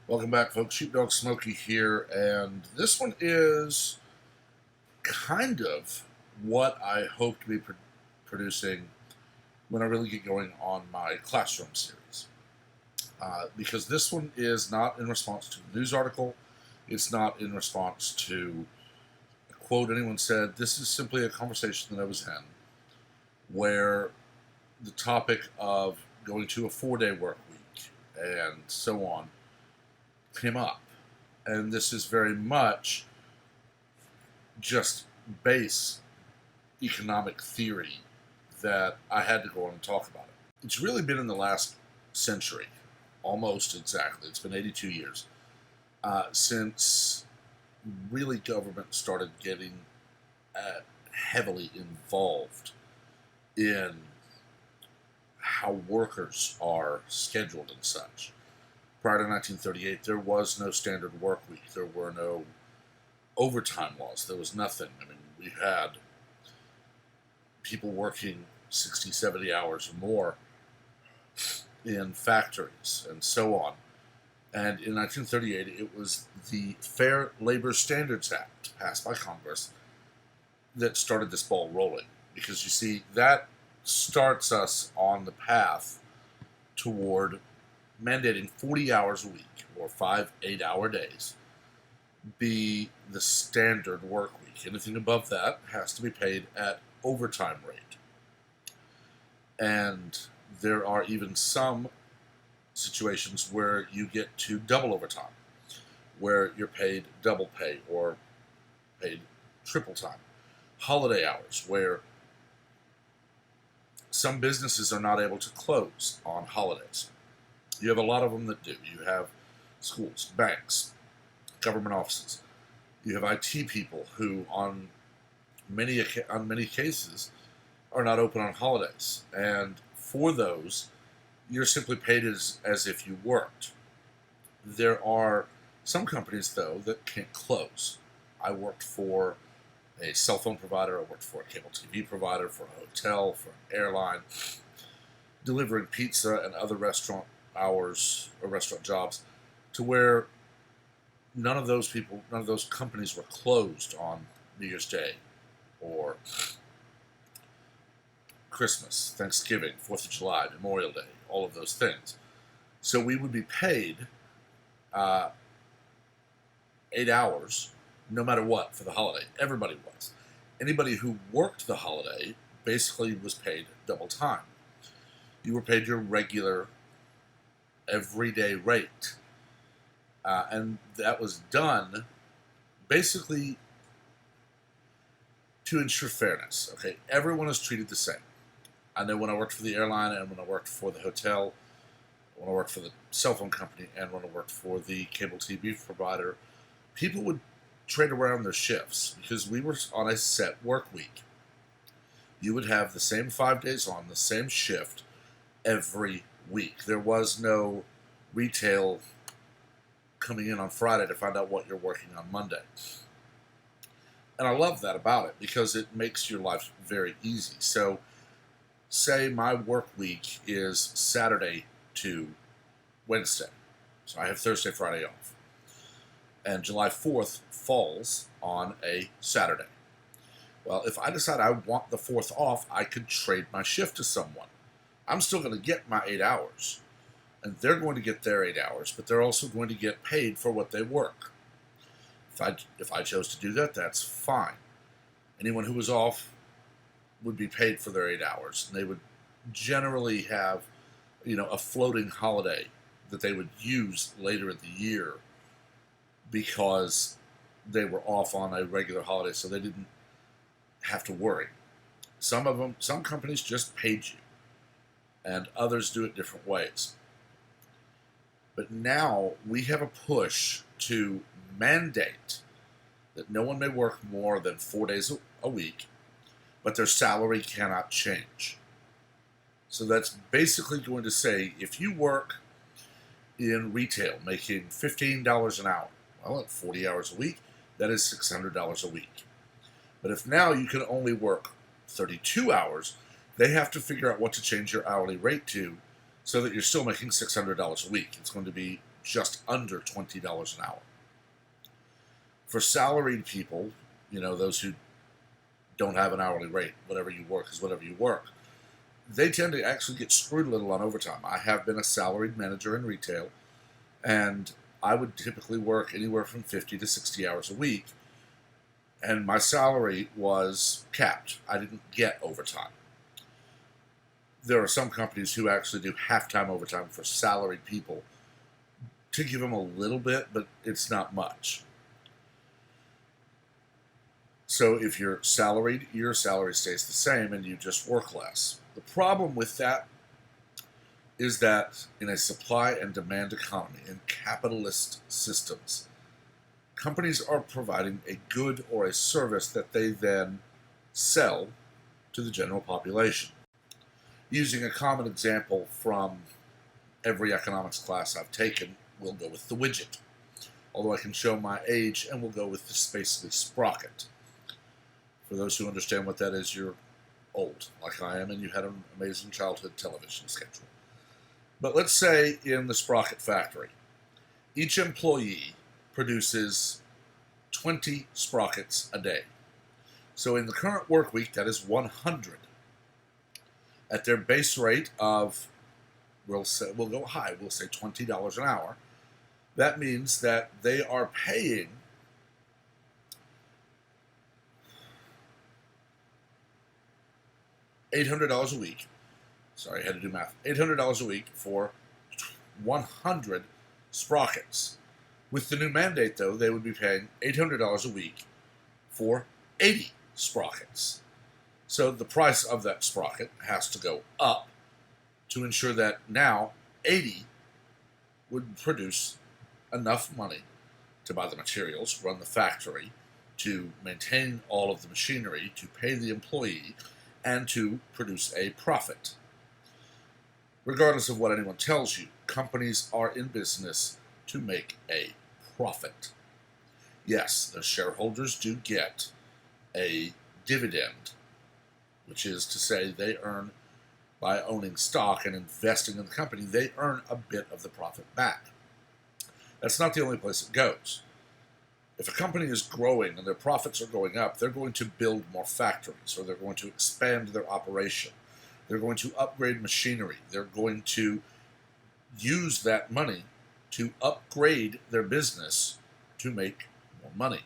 Welcome back, folks. Sheepdog Smokey here, and this one is kind of what I hope to be producing when I really get going on my classroom series. Because this one is not in response to a news article, it's not in response to a quote anyone said. This is simply a conversation that I was in where the topic of going to a 4-day work week and so on came up. And this is very much just base economic theory that I had to go on and talk about it. It's really been in the last century, almost exactly. It's been 82 years since really government started getting heavily involved in how workers are scheduled and such. Prior to 1938, there was no standard work week. There were no overtime laws. There was nothing. I mean, we had people working 60, 70 hours or more in factories and so on. And in 1938, it was the Fair Labor Standards Act, passed by Congress, that started this ball rolling. Because you see, that starts us on the path toward mandating 40 hours a week, or 5 8-hour days, be the standard work week. Anything above that has to be paid at overtime rate. And there are even some situations where you get to double overtime, where you're paid double pay or paid triple time. Holiday hours, where some businesses are not able to close on holidays. You have a lot of them that do. You have schools, banks, government offices. You have IT people who, on many cases, are not open on holidays. And for those, you're simply paid as if you worked. There are some companies, though, that can't close. I worked for a cell phone provider. I worked for a cable TV provider, for a hotel, for an airline, delivering pizza and other restaurant hours or restaurant jobs, to where none of those companies were closed on New Year's Day or Christmas, Thanksgiving, 4th of July, Memorial Day, all of those things. So we would be paid 8 hours no matter what for the holiday. Everybody was. Anybody who worked the holiday basically was paid double time. You were paid your regular everyday rate. And that was done basically to ensure fairness. Okay, everyone is treated the same. I know when I worked for the airline, and when I worked for the hotel, when I worked for the cell phone company, and when I worked for the cable TV provider, people would trade around their shifts because we were on a set work week. You would have the same 5 days on, the same shift every week. There was no retail coming in on Friday to find out what you're working on Monday. And I love that about it because it makes your life very easy. So, say my work week is Saturday to Wednesday. So I have Thursday, Friday off. And July 4th falls on a Saturday. Well, if I decide I want the 4th off, I could trade my shift to someone. I'm still going to get my 8 hours. And they're going to get their 8 hours, but they're also going to get paid for what they work. If I chose to do that, that's fine. Anyone who was off would be paid for their 8 hours. And they would generally have, a floating holiday that they would use later in the year because they were off on a regular holiday, so they didn't have to worry. Some companies just paid you, and others do it different ways. But now we have a push to mandate that no one may work more than 4 days a week, but their salary cannot change. So that's basically going to say if you work in retail making $15 an hour, well, at 40 hours a week, that is $600 a week. But if now you can only work 32 hours, they have to figure out what to change your hourly rate to so that you're still making $600 a week. It's going to be just under $20 an hour. For salaried people, those who don't have an hourly rate, whatever you work is whatever you work, they tend to actually get screwed a little on overtime. I have been a salaried manager in retail, and I would typically work anywhere from 50 to 60 hours a week, and my salary was capped. I didn't get overtime. There are some companies who actually do half-time overtime for salaried people to give them a little bit, but it's not much. So if you're salaried, your salary stays the same and you just work less. The problem with that is that in a supply and demand economy, in capitalist systems, companies are providing a good or a service that they then sell to the general population. Using a common example from every economics class I've taken, we'll go with the widget. Although I can show my age, and we'll go with this basically sprocket. For those who understand what that is, you're old, like I am, and you had an amazing childhood television schedule. But let's say in the sprocket factory, each employee produces 20 sprockets a day. So in the current work week, that is 100. At their base rate of, we'll go high, we'll say $20 an hour. That means that they are paying $800 a week. Sorry, I had to do math. $800 a week for 100 sprockets. With the new mandate, though, they would be paying $800 a week for 80 sprockets. So the price of that sprocket has to go up to ensure that now 80 would produce enough money to buy the materials, run the factory, to maintain all of the machinery, to pay the employee, and to produce a profit. Regardless of what anyone tells you, companies are in business to make a profit. Yes, the shareholders do get a dividend, which is to say they earn, by owning stock and investing in the company, they earn a bit of the profit back. That's not the only place it goes. If a company is growing and their profits are going up, they're going to build more factories, or they're going to expand their operation. They're going to upgrade machinery. They're going to use that money to upgrade their business to make more money.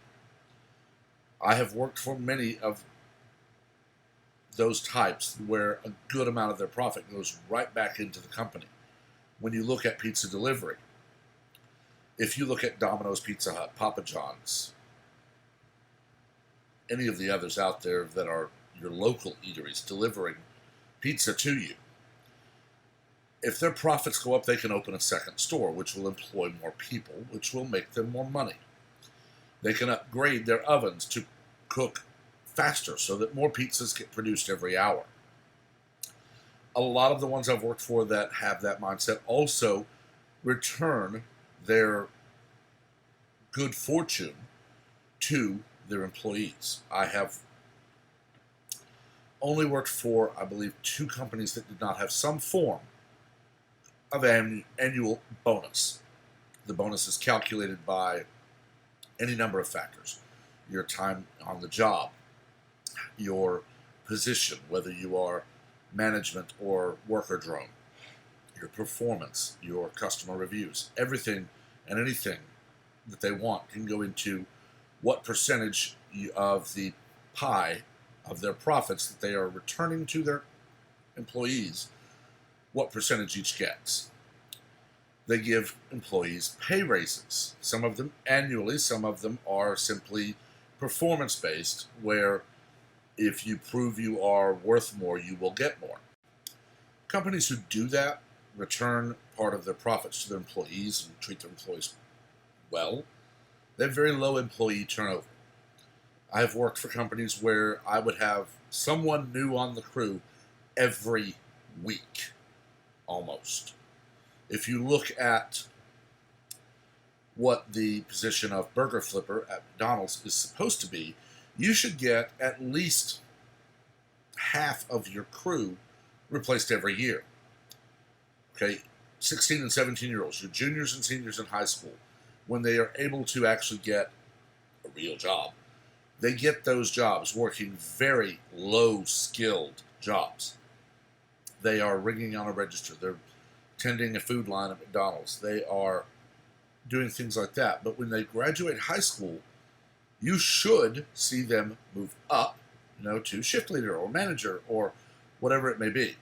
I have worked for many of those types where a good amount of their profit goes right back into the company. When you look at pizza delivery, if you look at Domino's, Pizza Hut, Papa John's, any of the others out there that are your local eateries delivering pizza to you, if their profits go up, they can open a second store, which will employ more people, which will make them more money. They can upgrade their ovens to cook faster so that more pizzas get produced every hour. A lot of the ones I've worked for that have that mindset also return their good fortune to their employees. I have only worked for, I believe, 2 companies that did not have some form of annual bonus. The bonus is calculated by any number of factors. Your time on the job, your position, whether you are management or worker drone, your performance, your customer reviews, everything and anything that they want can go into what percentage of the pie of their profits that they are returning to their employees, what percentage each gets. They give employees pay raises, some of them annually, some of them are simply performance-based, where if you prove you are worth more, you will get more. Companies who do that, return part of their profits to their employees and treat their employees well, they have very low employee turnover. I have worked for companies where I would have someone new on the crew every week, almost. If you look at what the position of burger flipper at McDonald's is supposed to be, you should get at least half of your crew replaced every year. Okay, 16 and 17-year-olds, your juniors and seniors in high school, when they are able to actually get a real job, they get those jobs working very low skilled jobs. They are ringing on a register. They're tending a food line at McDonald's. They are doing things like that. But when they graduate high school, you should see them move up, to shift leader or manager or whatever it may be,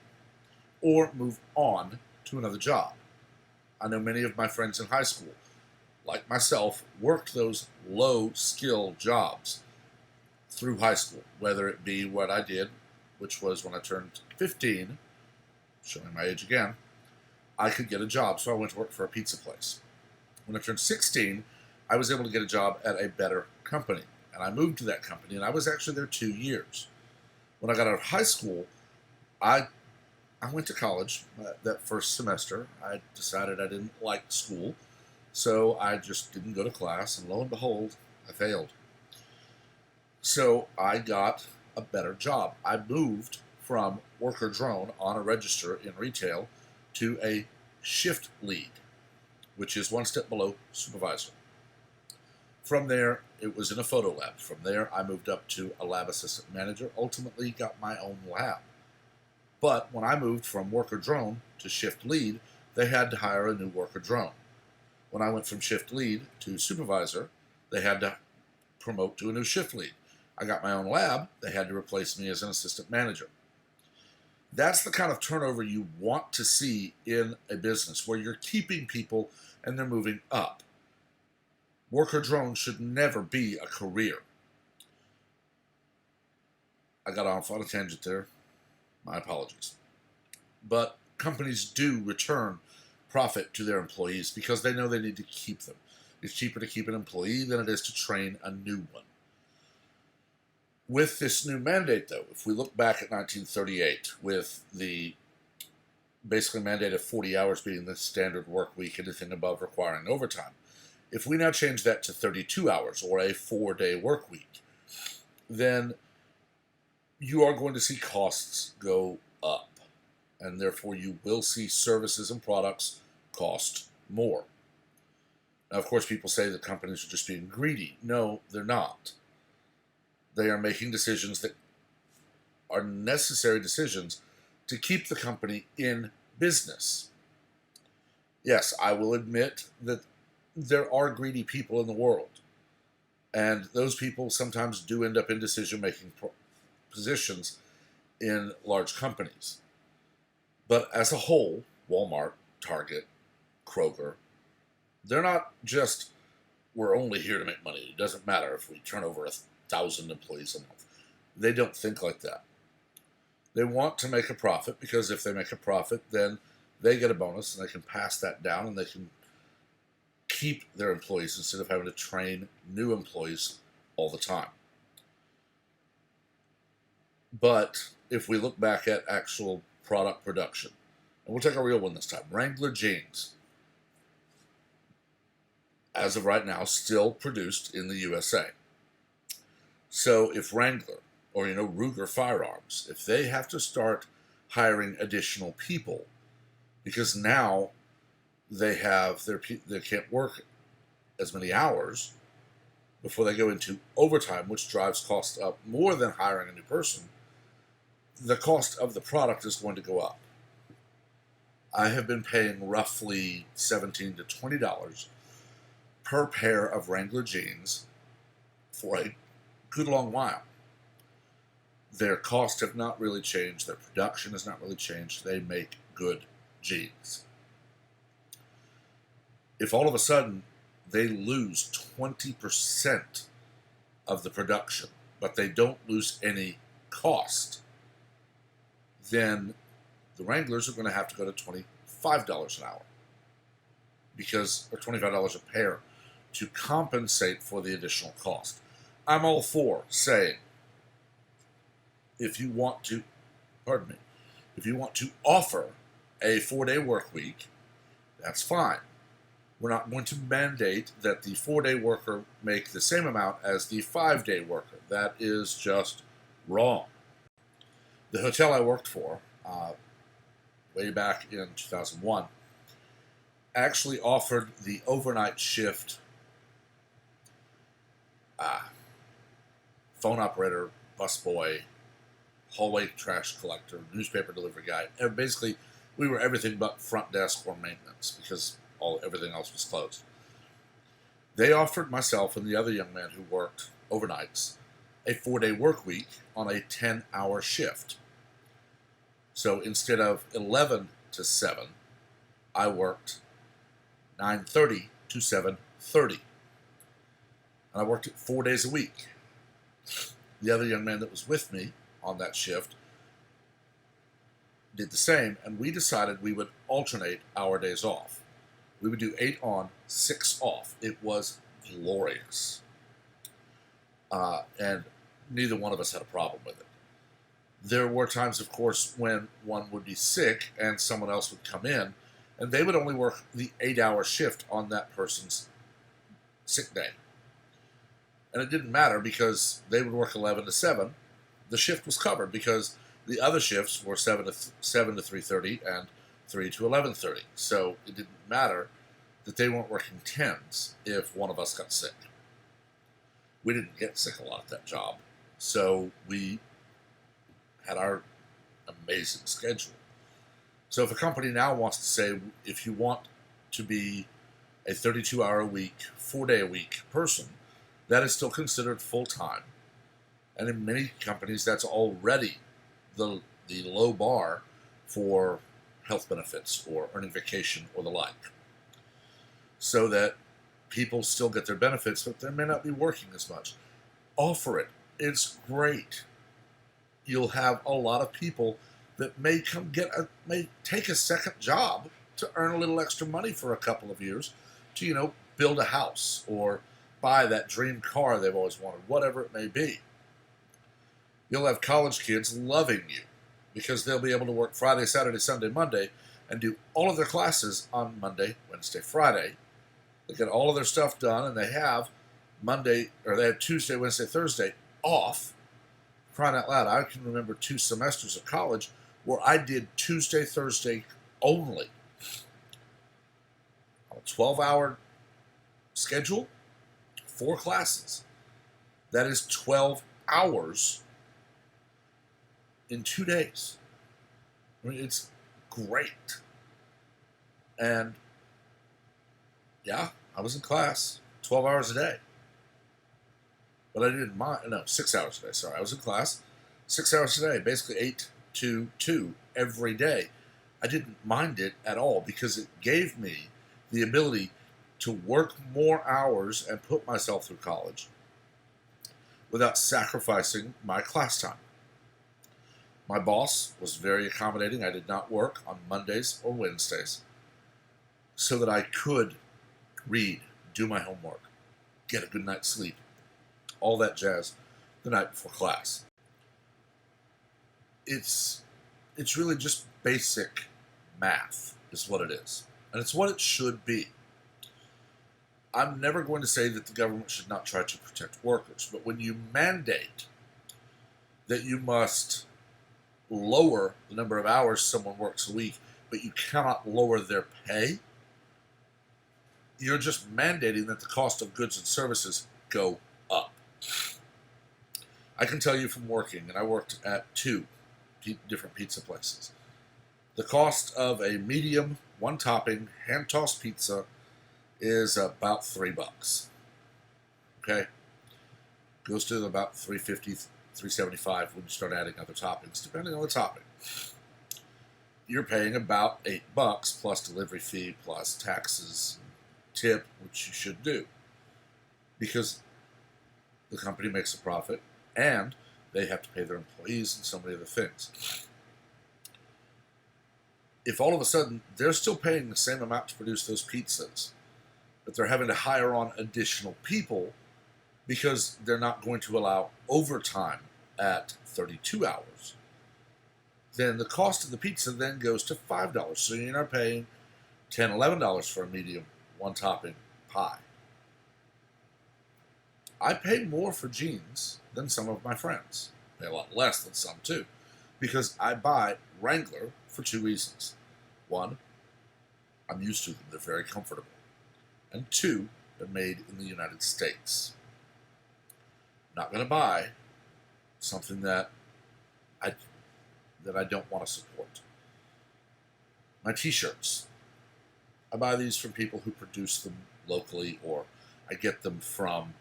or move on to another job. I know many of my friends in high school, like myself, worked those low-skill jobs through high school, whether it be what I did, which was when I turned 15, showing my age again, I could get a job, so I went to work for a pizza place. When I turned 16, I was able to get a job at a better company, and I moved to that company, and I was actually there 2 years. When I got out of high school, I went to college that first semester. I decided I didn't like school, so I just didn't go to class, and lo and behold, I failed. So I got a better job. I moved from worker drone on a register in retail to a shift lead, which is one step below supervisor. From there, it was in a photo lab. From there, I moved up to a lab assistant manager, ultimately got my own lab. But when I moved from worker drone to shift lead, they had to hire a new worker drone. When I went from shift lead to supervisor, they had to promote to a new shift lead. I got my own lab, they had to replace me as an assistant manager. That's the kind of turnover you want to see in a business, where you're keeping people and they're moving up. Worker drone should never be a career. I got off on a tangent there. My apologies. But companies do return profit to their employees because they know they need to keep them. It's cheaper to keep an employee than it is to train a new one. With this new mandate, though, if we look back at 1938, with the basically mandate of 40 hours being the standard work week, anything above requiring overtime, if we now change that to 32 hours or a 4-day work week, then you are going to see costs go up, and therefore you will see services and products cost more. Now, of course, people say that companies are just being greedy. No, they're not. They are making decisions that are necessary decisions to keep the company in business. Yes, I will admit that there are greedy people in the world, and those people sometimes do end up in decision-making positions in large companies. But as a whole, Walmart, Target, Kroger, they're not just, we're only here to make money. It doesn't matter if we turn over 1,000 employees a month. They don't think like that. They want to make a profit, because if they make a profit, then they get a bonus and they can pass that down and they can keep their employees instead of having to train new employees all the time. But if we look back at actual product production, and we'll take a real one this time, Wrangler jeans, as of right now, still produced in the USA. So if Wrangler or Ruger Firearms, if they have to start hiring additional people because now they can't work as many hours before they go into overtime, which drives costs up more than hiring a new person, the cost of the product is going to go up. I have been paying roughly $17 to $20 per pair of Wrangler jeans for a good long while. Their costs have not really changed. Their production has not really changed. They make good jeans. If all of a sudden they lose 20% of the production, but they don't lose any cost, then the Wranglers are going to have to go to $25 an hour, or $25 a pair, to compensate for the additional cost. I'm all for saying, if you want to offer a 4-day work week, that's fine. We're not going to mandate that the 4-day worker make the same amount as the 5-day worker. That is just wrong. The hotel I worked for, way back in 2001, actually offered the overnight shift, uh, phone operator, busboy, hallway trash collector, newspaper delivery guy. And basically, we were everything but front desk or maintenance because everything else was closed. They offered myself and the other young man who worked overnights a 4-day work week on a 10-hour shift. So instead of 11 to 7, I worked 9:30 to 7:30. And I worked it 4 days a week. The other young man that was with me on that shift did the same, and we decided we would alternate our days off. We would do 8 on, 6 off. It was glorious. And neither one of us had a problem with it. There were times, of course, when one would be sick and someone else would come in, and they would only work the 8-hour shift on that person's sick day. And it didn't matter because they would work 11 to 7. The shift was covered because the other shifts were 7 to 3:30 and 3 to 11:30. So it didn't matter that they weren't working 10s if one of us got sick. We didn't get sick a lot at that job, so we had our amazing schedule. So if a company now wants to say, if you want to be a 32-hour-a-week, 4-day-a-week person, that is still considered full-time. And in many companies, that's already the low bar for health benefits or earning vacation or the like. So that people still get their benefits, but they may not be working as much. Offer it. It's great. You'll have a lot of people that may take a second job to earn a little extra money for a couple of years to, build a house or buy that dream car they've always wanted, whatever it may be. You'll have college kids loving you because they'll be able to work Friday, Saturday, Sunday, Monday, and do all of their classes on Monday, Wednesday, Friday. They get all of their stuff done, and they have Tuesday, Wednesday, Thursday off. Crying out loud, I can remember 2 semesters of college where I did Tuesday, Thursday only. On a 12-hour schedule, 4 classes. That is 12 hours in 2 days. I mean, it's great. And yeah, I was in class 12 hours a day. But I didn't mind. No, 6 hours a day. Sorry, I was in class 6 hours a day, basically 8 to 2 every day. I didn't mind it at all because it gave me the ability to work more hours and put myself through college without sacrificing my class time. My boss was very accommodating. I did not work on Mondays or Wednesdays so that I could read, do my homework, get a good night's sleep, all that jazz the night before class. It's really just basic math is what it is. And it's what it should be. I'm never going to say that the government should not try to protect workers, but when you mandate that you must lower the number of hours someone works a week, but you cannot lower their pay, you're just mandating that the cost of goods and services go up. I can tell you from working, and I worked at 2 different pizza places. The cost of a medium, 1-topping, hand-tossed pizza is about $3. Okay? Goes to about $3.50, $3.75 when you start adding other toppings, depending on the topping. You're paying about $8 plus delivery fee, plus taxes, tip, which you should do. Because the company makes a profit, and they have to pay their employees and so many other things. If all of a sudden they're still paying the same amount to produce those pizzas, but they're having to hire on additional people because they're not going to allow overtime at 32 hours, then the cost of the pizza then goes to $5. So you're not paying $10, $11 for a medium, 1-topping pie. I pay more for jeans than some of my friends. I pay a lot less than some too, because I buy Wrangler for 2 reasons. One, I'm used to them. They're very comfortable. And two, they're made in the United States. I'm not going to buy something that I don't want to support. My t-shirts. I buy these from people who produce them locally, or I get them from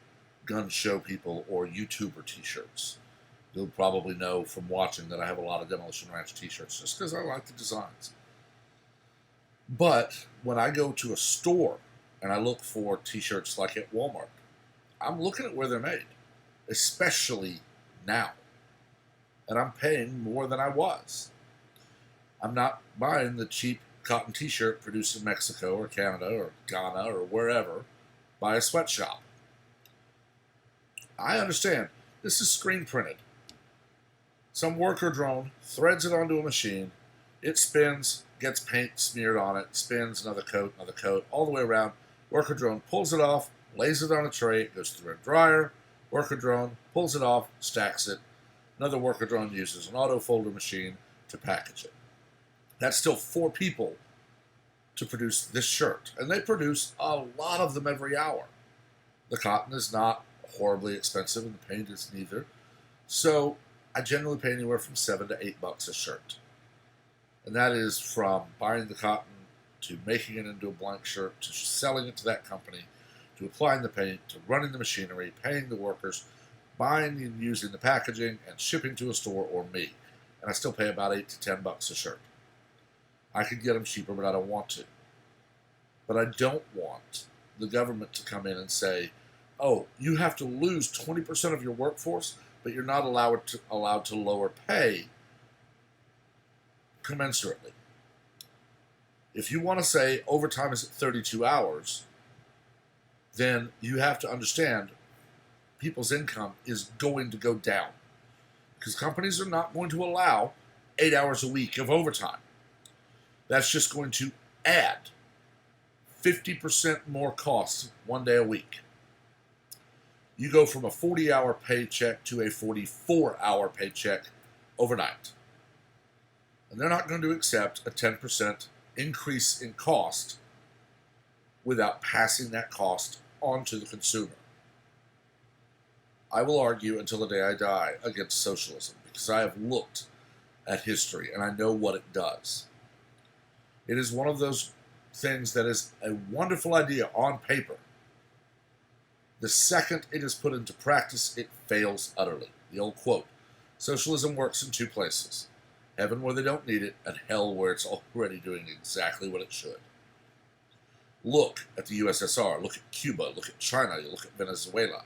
gun show people or YouTuber t-shirts. You'll probably know from watching that I have a lot of Demolition Ranch t-shirts just because I like the designs. But when I go to a store and I look for t-shirts like at Walmart, I'm looking at where they're made, especially now. And I'm paying more than I was. I'm not buying the cheap cotton t-shirt produced in Mexico or Canada or Ghana or wherever by a sweatshop. I understand this is screen printed. Some worker drone threads it onto a machine, it spins, gets paint smeared on it, spins another coat, all the way around. Worker drone pulls it off, lays it on a tray, it goes through a dryer. Worker drone pulls it off, stacks it. Another worker drone uses an auto folder machine to package it. That's still 4 people to produce this shirt. And they produce a lot of them every hour. The cotton is not horribly expensive and the paint is neither. So I generally pay anywhere from $7 to $8 a shirt. And that is from buying the cotton to making it into a blank shirt to selling it to that company to applying the paint to running the machinery, paying the workers, buying and using the packaging and shipping to a store or me. And I still pay about $8 to $10 a shirt. I could get them cheaper, but I don't want to. But I don't want the government to come in and say, oh, you have to lose 20% of your workforce, but you're not allowed to lower pay commensurately. If you want to say overtime is at 32 hours, then you have to understand people's income is going to go down. Because companies are not going to allow 8 hours a week of overtime. That's just going to add 50% more costs 1 day a week. You go from a 40-hour paycheck to a 44-hour paycheck overnight. And they're not going to accept a 10% increase in cost without passing that cost on to the consumer. I will argue until the day I die against socialism because I have looked at history and I know what it does. It is one of those things that is a wonderful idea on paper. The second it is put into practice, it fails utterly. The old quote, socialism works in 2 places. Heaven where they don't need it, and hell where it's already doing exactly what it should. Look at the USSR, look at Cuba, look at China, look at Venezuela.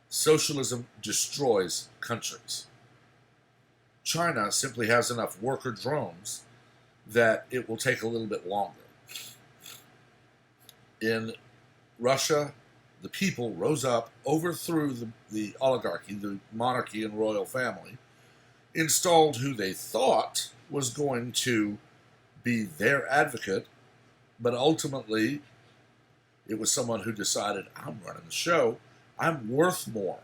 Socialism destroys countries. China simply has enough worker drones that it will take a little bit longer. In Russia, the people rose up, overthrew the oligarchy, the monarchy and royal family, installed who they thought was going to be their advocate, but ultimately it was someone who decided, I'm running the show, I'm worth more.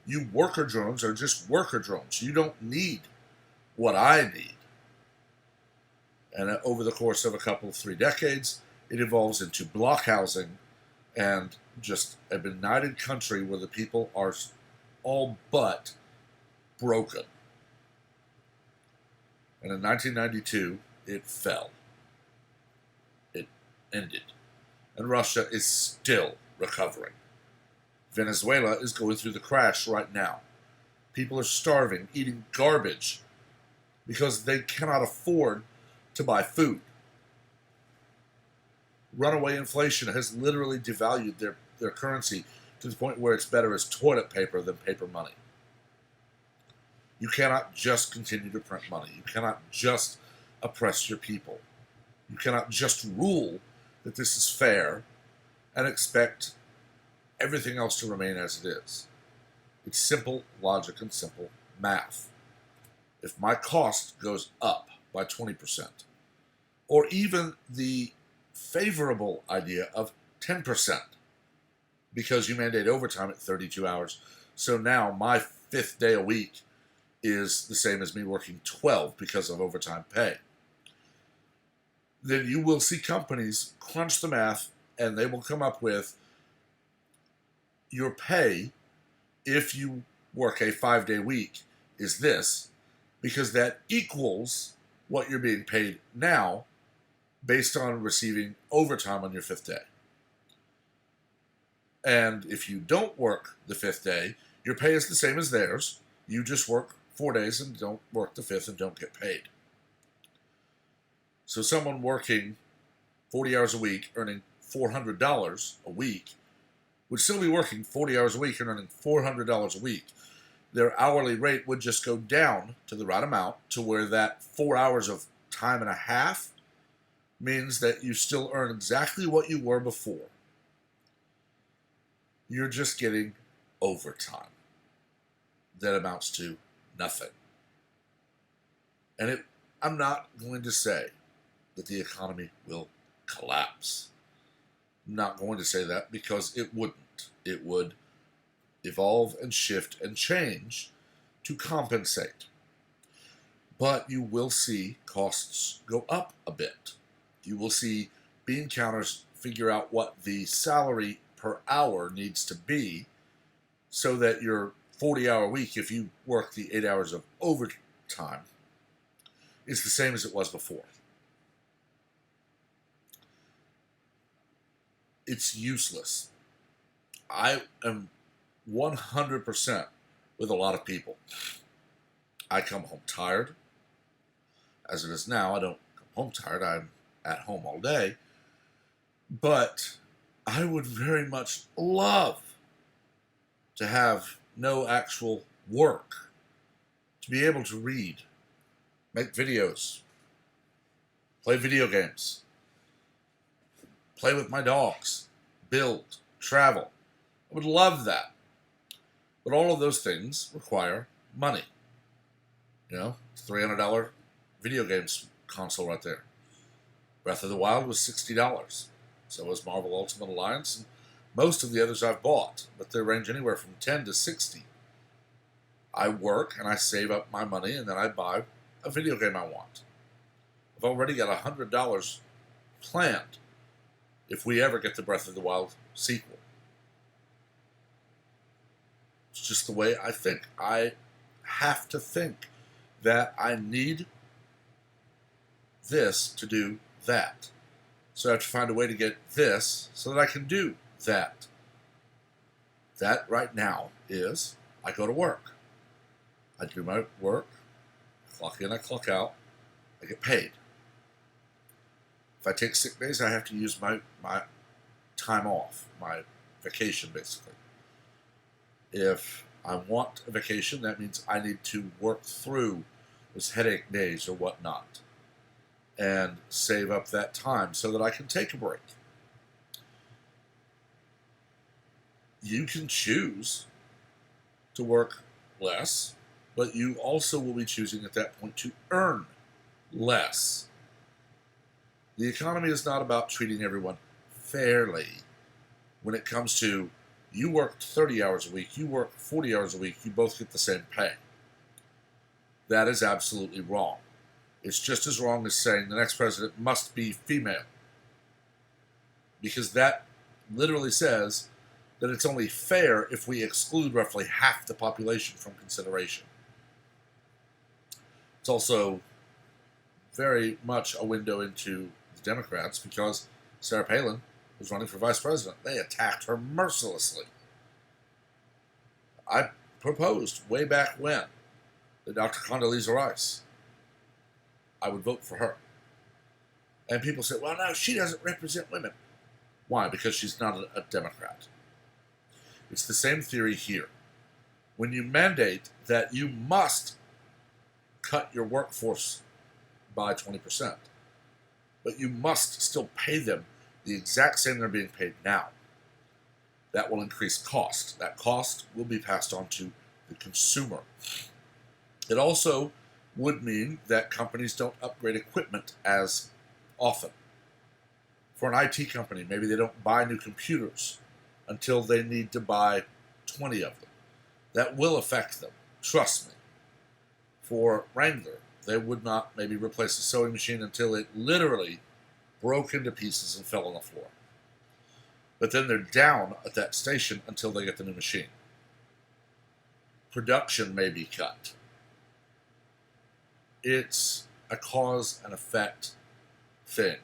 You worker drones are just worker drones. You don't need what I need. And over the course of 3 decades, it evolves into block housing and just a benighted country where the people are all but broken. And in 1992, it fell. It ended. And Russia is still recovering. Venezuela is going through the crash right now. People are starving, eating garbage, because they cannot afford to buy food. Runaway inflation has literally devalued their currency to the point where it's better as toilet paper than paper money. You cannot just continue to print money. You cannot just oppress your people. You cannot just rule that this is fair and expect everything else to remain as it is. It's simple logic and simple math. If my cost goes up by 20%, or even the favorable idea of 10%, because you mandate overtime at 32 hours, so now my 5th day a week is the same as me working 12 because of overtime pay. then you will see companies crunch the math and they will come up with your pay if you work a 5-day week is this, because that equals what you're being paid now based on receiving overtime on your 5th day. And if you don't work the 5th day, your pay is the same as theirs. You just work 4 days and don't work the 5th and don't get paid. So someone working 40 hours a week, earning $400 a week, would still be working 40 hours a week and earning $400 a week. Their hourly rate would just go down to the right amount to where that 4 hours of time and a half means that you still earn exactly what you were before. You're just getting overtime that amounts to nothing. And I'm not going to say that the economy will collapse. I'm not going to say that because it wouldn't. It would evolve and shift and change to compensate. But you will see costs go up a bit. You will see bean counters figure out what the salary per hour needs to be so that your 40-hour week, if you work the 8 hours of overtime, is the same as it was before. It's useless. I am 100% with a lot of people. I come home tired. As it is now, I don't come home tired. I'm at home all day. But I would very much love to have no actual work, to be able to read, make videos, play video games, play with my dogs, build, travel. I would love that. But all of those things require money. You know, $300 video games console right there. Breath of the Wild was $60. So was Marvel Ultimate Alliance, and most of the others I've bought, but they range anywhere from $10 to $60. I work and I save up my money and then I buy a video game I want. I've already got $100 planned if we ever get the Breath of the Wild sequel. It's just the way I think. I have to think that I need this to do that. So I have to find a way to get this so that I can do that. That right now is I go to work. I do my work, clock in, I clock out, I get paid. If I take sick days, I have to use my time off, my vacation basically. If I want a vacation, that means I need to work through those headache days or whatnot and save up that time so that I can take a break. You can choose to work less, but you also will be choosing at that point to earn less. The economy is not about treating everyone fairly. When it comes to you work 30 hours a week, you work 40 hours a week, you both get the same pay. That is absolutely wrong. It's just as wrong as saying the next president must be female. Because that literally says that it's only fair if we exclude roughly half the population from consideration. It's also very much a window into the Democrats because Sarah Palin was running for vice president. They attacked her mercilessly. I proposed way back when that Dr. Condoleezza Rice, I would vote for her. And people said, well, no, she doesn't represent women. Why? Because she's not a Democrat. It's the same theory here. When you mandate that you must cut your workforce by 20%, but you must still pay them the exact same they're being paid now, that will increase cost. That cost will be passed on to the consumer. It also would mean that companies don't upgrade equipment as often. For an IT company, maybe they don't buy new computers until they need to buy 20 of them. That will affect them, trust me. For Wrangler, they would not maybe replace a sewing machine until it literally broke into pieces and fell on the floor. But then they're down at that station until they get the new machine. Production may be cut. It's a cause and effect thing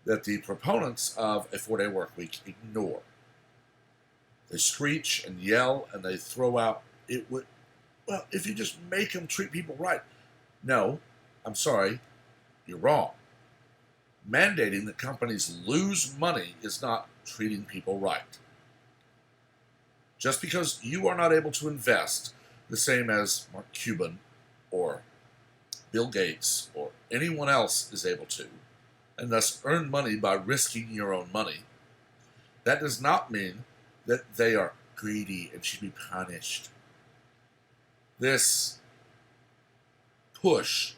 that the proponents of a 4-day work week ignore. They screech and yell and they throw out, well, if you just make them treat people right. No, I'm sorry, you're wrong. Mandating that companies lose money is not treating people right. Just because you are not able to invest the same as Mark Cuban or Bill Gates or anyone else is able to, and thus earn money by risking your own money, that does not mean that they are greedy and should be punished. This push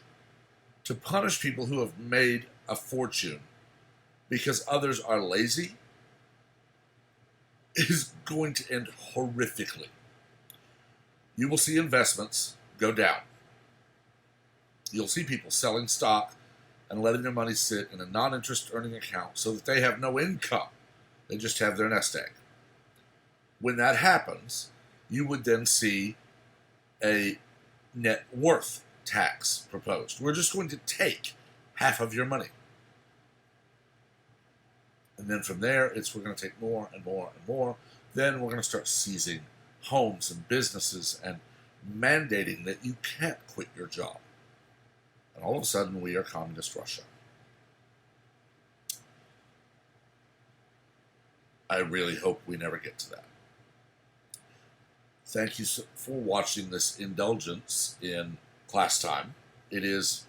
to punish people who have made a fortune because others are lazy is going to end horrifically. You will see investments go down. You'll see people selling stock and letting their money sit in a non-interest earning account so that they have no income. They just have their nest egg. When that happens, you would then see a net worth tax proposed. We're just going to take half of your money. And then from there, we're going to take more and more and more. Then we're going to start seizing homes and businesses and mandating that you can't quit your job. And all of a sudden, we are communist Russia. I really hope we never get to that. Thank you for watching this indulgence in class time. It is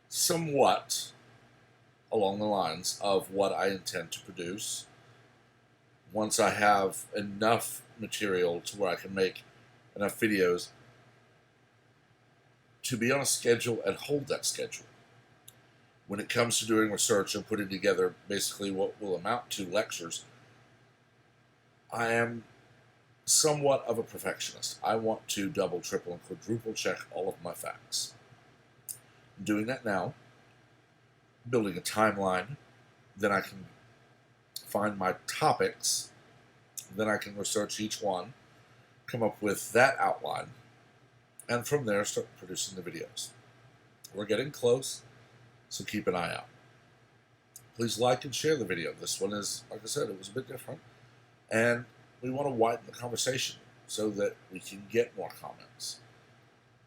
somewhat along the lines of what I intend to produce. Once I have enough material to where I can make enough videos to be on a schedule and hold that schedule. When it comes to doing research and putting together basically what will amount to lectures, I am somewhat of a perfectionist. I want to double, triple, and quadruple check all of my facts. I'm doing that now, building a timeline. Then I can find my topics. Then I can research each one, come up with that outline, and from there start producing the videos. We're getting close, so keep an eye out. Please like and share the video. This one is, like I said, it was a bit different, and we want to widen the conversation so that we can get more comments.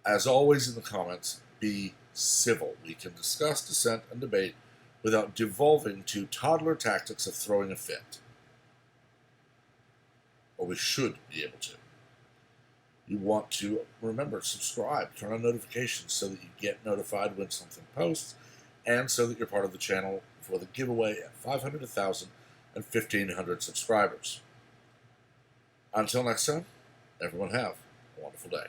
As always in the comments, be civil. We can discuss, dissent, and debate without devolving to toddler tactics of throwing a fit. Or we should be able to. You want to, remember, subscribe, turn on notifications so that you get notified when something posts, and so that you're part of the channel for the giveaway at 500, 1,000, and 1,500 subscribers. Until next time, everyone have a wonderful day.